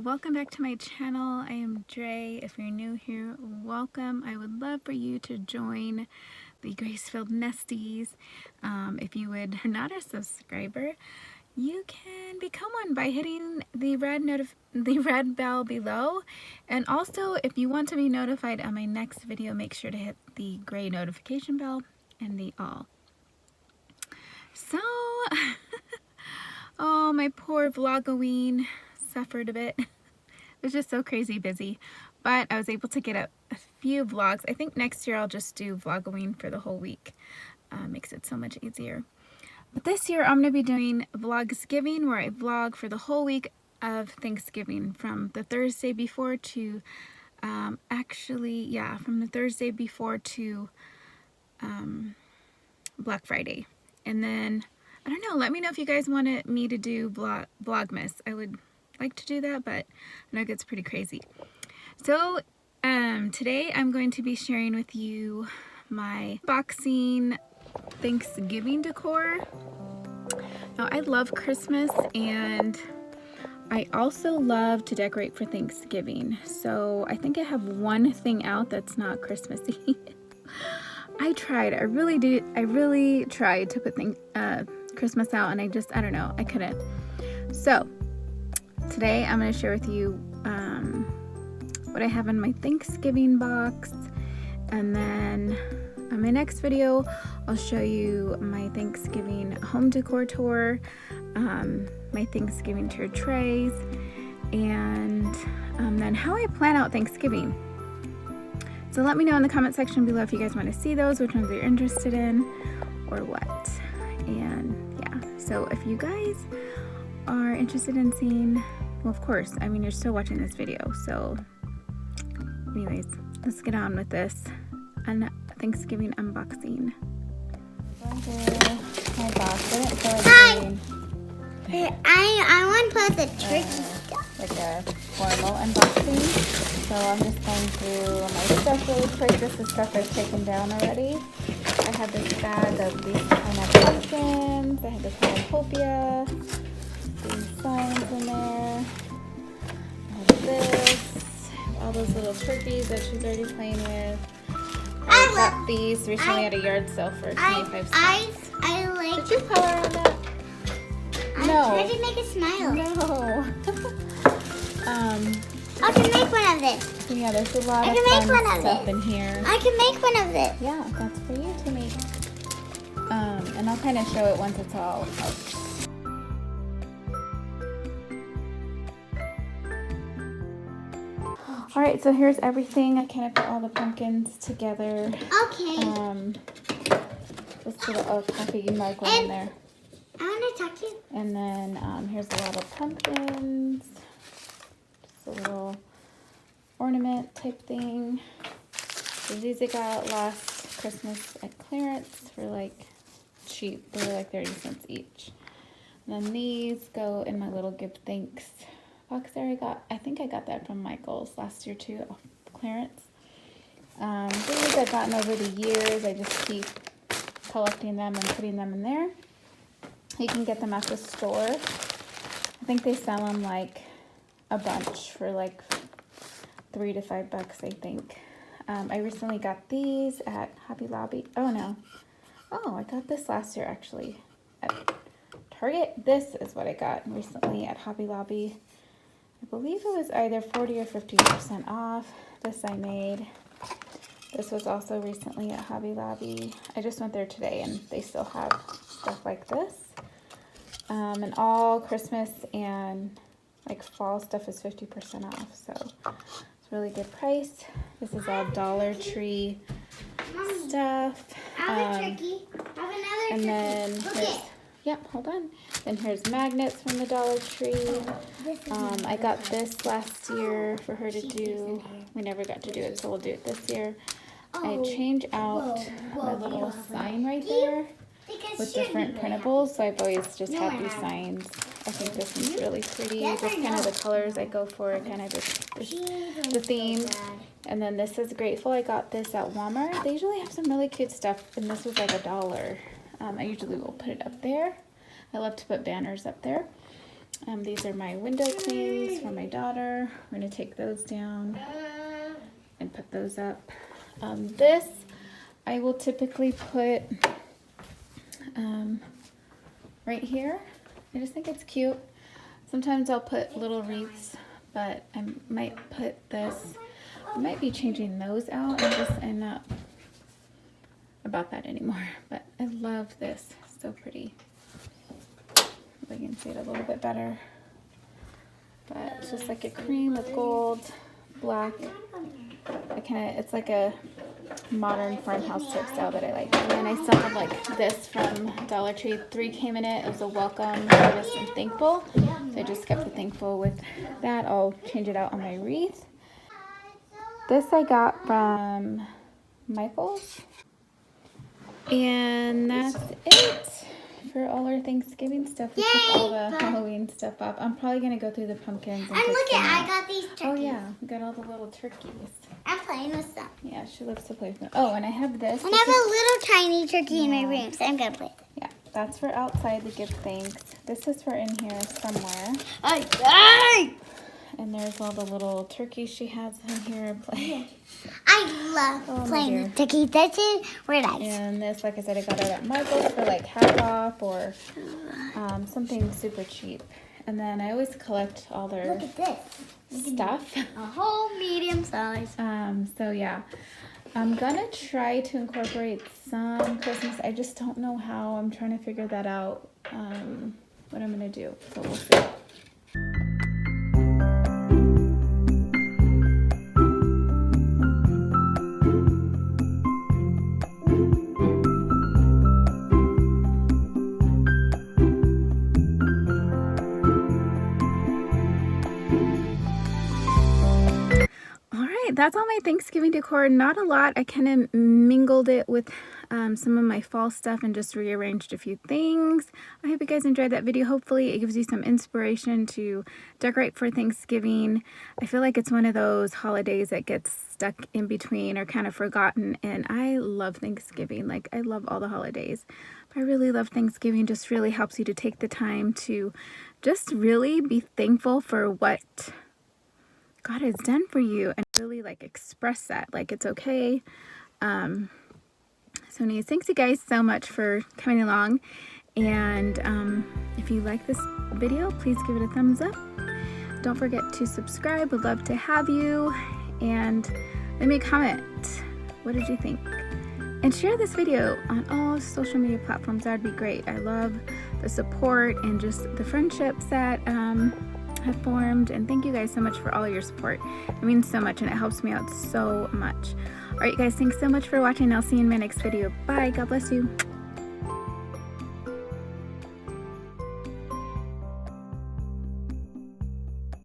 welcome back to my channel. I am Dre. If you're new here, welcome. I would love for you to join the Grace-Filled Nesties. If you are not a subscriber, you can become one by hitting the red bell below. And also, if you want to be notified on my next video, make sure to hit the gray notification bell and the all. So, oh, my poor vlogoween suffered a bit. It was just so crazy busy, but I was able to get a few vlogs. I think next year I'll just do vlogoween for the whole week. Makes it so much easier. But this year I'm going to be doing Vlogsgiving, where I vlog for the whole week of Thanksgiving, from the Thursday before to from the Thursday before to Black Friday. And then I don't know, let me know if you guys wanted me to do Vlogmas. I would like to do that, but I know it gets pretty crazy. So today I'm going to be sharing with you my boxing Thanksgiving decor. Now, I love Christmas, and I also love to decorate for Thanksgiving. So I think I have one thing out that's not Christmassy. I really tried to put Christmas out, and I don't know, I couldn't. So today I'm going to share with you what I have in my Thanksgiving box, and then on my next video I'll show you my Thanksgiving home decor tour, my Thanksgiving tier trays, and then how I plan out Thanksgiving. So let me know in the comment section below if you guys want to see those, which ones you're interested in or what. And yeah, so if you guys are interested in seeing, well, of course, I mean, you're still watching this video. So anyways, let's get on with this Thanksgiving unboxing. My box. I didn't feel like I want to put the tricky stuff. Like a formal unboxing. So I'm just going through my stuff really quick. This is stuff I've taken down already. I have this bag of these pineapple pumpkins. I have this cornucopia. These signs in there. I have this. All those little turkeys that she's already playing with. I got these recently at a yard sale for 25 cents. I like. Did you color on that? No. I tried to make a smile. No. I can make one of this. Yeah, there's a lot of fun stuff in here. I can make one of this. Yeah, that's for you to make. And I'll kind of show it once it's all up. Alright, so here's everything. I kind of put all the pumpkins together. Okay. Just put a coffee mug one in there. I want to talk to you. And then here's a lot of pumpkins. Just a little ornament type thing. So these I got last Christmas at clearance for like cheap. They were like 30 cents each. And then these go in my little give thanks box there. I think I got that from Michael's last year too, off clearance. These I've gotten over the years. I just keep collecting them and putting them in there. You can get them at the store. I think they sell them like a bunch for like $3 to $5, I think. I recently got these at Hobby Lobby. Oh no. Oh, I got this last year actually at Target. This is what I got recently at Hobby Lobby. I believe it was either 40 or 50% off. This I made. This was also recently at Hobby Lobby. I just went there today and they still have stuff like this. And all Christmas and like fall stuff is 50% off. So it's really good price. This is all Dollar Tree stuff. I have a turkey. I have another and turkey. Then Look here's, it. yep, hold on. Then here's magnets from the Dollar Tree. I got this last year for her to do. We never got to do it, so we'll do it this year. I change out my little sign right there with different printables, so I've always just had these signs. I think this one's really pretty. Just kind of the colors I go for, kind of the theme. And then this is Grateful. I got this at Walmart. They usually have some really cute stuff, and this was like $1. I usually will put it up there. I love to put banners up there. These are my window clings for my daughter. We're gonna take those down and put those up. This I will typically put right here. I just think it's cute. Sometimes I'll put little wreaths, but I might put this. I might be changing those out. I'm not about that anymore, but I love this. So pretty. If I can see it a little bit better. But it's just like a cream with gold, black. It's like a modern farmhouse type style that I like. And then I still have like this from Dollar Tree. 3 came in it. It was a welcome, notice, and thankful. So I just kept the thankful with that. I'll change it out on my wreath. This I got from Michael's. And that's it for all our Thanksgiving stuff. We took all the Halloween stuff up. I'm probably going to go through the pumpkins. And look at, I got these turkeys. Oh yeah, we got all the little turkeys. I'm playing with them. Yeah, she loves to play with them. Oh, and I have this. And I have a little tiny turkey in my room, so I'm going to play with it. Yeah, that's for outside to give thanks. This is for in here somewhere. And there's all the little turkeys she has in here playing. I love playing with turkeys. That's it. We're nice. And this, like I said, I got it at Michael's for like half off or something super cheap. And then I always collect all their Look at this. stuff. A whole medium size. So yeah, I'm gonna try to incorporate some Christmas. I just don't know how. I'm trying to figure that out. What I'm gonna do. So we'll see. That's all my Thanksgiving decor. Not a lot. I kind of mingled it with some of my fall stuff and just rearranged a few things. I hope you guys enjoyed that video. Hopefully it gives you some inspiration to decorate for Thanksgiving. I feel like it's one of those holidays that gets stuck in between or kind of forgotten, and I love Thanksgiving. Like, I love all the holidays, but I really love Thanksgiving. Just really helps you to take the time to just really be thankful for what God has done for you and really like express that, like it's okay. So anyways, thanks you guys so much for coming along, and if you like this video, please give it a thumbs up. Don't forget to subscribe. Would love to have you, and let me a comment. What did you think? And share this video on all social media platforms. That would be great. I love the support and just the friendships that have formed, and thank you guys so much for all your support. It means so much and it helps me out so much. All right, guys, thanks so much for watching. I'll see you in my next video. Bye. God bless you.